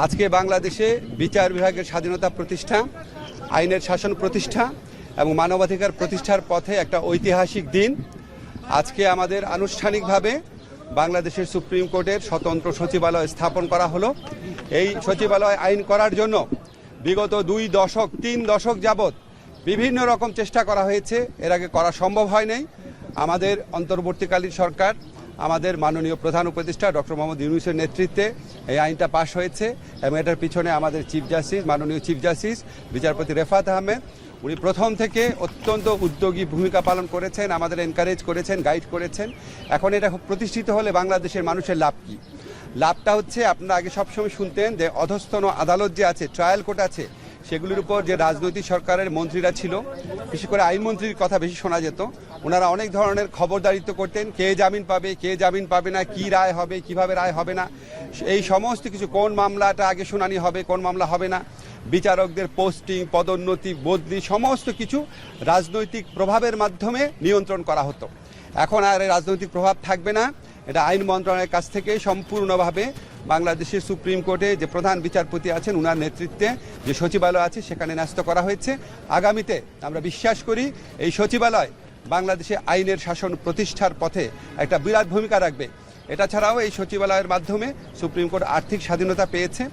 আজকে বাংলাদেশে বিচার বিভাগের স্বাধীনতা প্রতিষ্ঠা, আইনের শাসন প্রতিষ্ঠা এবং মানবাধিকার প্রতিষ্ঠার পথে একটা ঐতিহাসিক দিন। আজকে আমাদের আনুষ্ঠানিকভাবে বাংলাদেশের সুপ্রিম কোর্টের স্বতন্ত্র সচিবালয় স্থাপন করা হলো। এই সচিবালয় আইন করার জন্য বিগত 3 দশক যাবৎ বিভিন্ন রকম চেষ্টা করা হয়েছে, এর আগে করা সম্ভব হয় নাই। আমাদের অন্তর্বর্তীকালীন সরকার, আমাদের মাননীয় প্রধান উপদেষ্টা ডক্টর মোহাম্মদ ইউনূসের নেতৃত্বে এই আইনটা পাশ হয়েছে এবং এটার পিছনে আমাদের চিফ জাস্টিস, মাননীয় চিফ জাস্টিস বিচারপতি রেফাত আহমেদ, উনি প্রথম থেকে অত্যন্ত উদ্যোগী ভূমিকা পালন করেছেন, আমাদের এনকারেজ করেছেন, গাইড করেছেন। এখন এটা প্রতিষ্ঠিত হলে বাংলাদেশের মানুষের লাভ কী? লাভটা হচ্ছে, আপনারা আগে সবসময় শুনতেন যে অধস্তন আদালত যে আছে, ট্রায়াল কোর্ট আছে, সেগুলির উপর যে রাজনৈতিক সরকারের মন্ত্রীরা ছিল, বিশেষ করে আইনমন্ত্রীর কথা বেশি শোনা যেত। ওনারা অনেক ধরনের খবরদারিত্ব করতেন, কে জামিন পাবে, কে জামিন পাবে না, কি রায় হবে, কিভাবে রায় হবে না, এই সমস্ত কিছু, কোন মামলাটা আগে শুনানি হবে, কোন মামলা হবে না, বিচারকদের পোস্টিং, পদোন্নতি, বদলি, সমস্ত কিছু রাজনৈতিক প্রভাবের মাধ্যমে নিয়ন্ত্রণ করা হতো। এখন আর রাজনৈতিক প্রভাব থাকবে না। এটা আইন মন্ত্রণালয়ের কাছ থেকে সম্পূর্ণভাবে বাংলাদেশের সুপ্রিম কোর্টে যে প্রধান বিচারপতি আছেন, ওনার নেতৃত্বে যে সচিবালয় আছে সেখানে ন্যস্ত করা হয়েছে। আগামীতে আমরা বিশ্বাস করি এই সচিবালয় বাংলাদেশে আইনের শাসন প্রতিষ্ঠার পথে একটা বিরাট ভূমিকা রাখবে। এটা ছাড়াও এই সচিবালয়ের মাধ্যমে সুপ্রিম কোর্ট আর্থিক স্বাধীনতা পেয়েছে।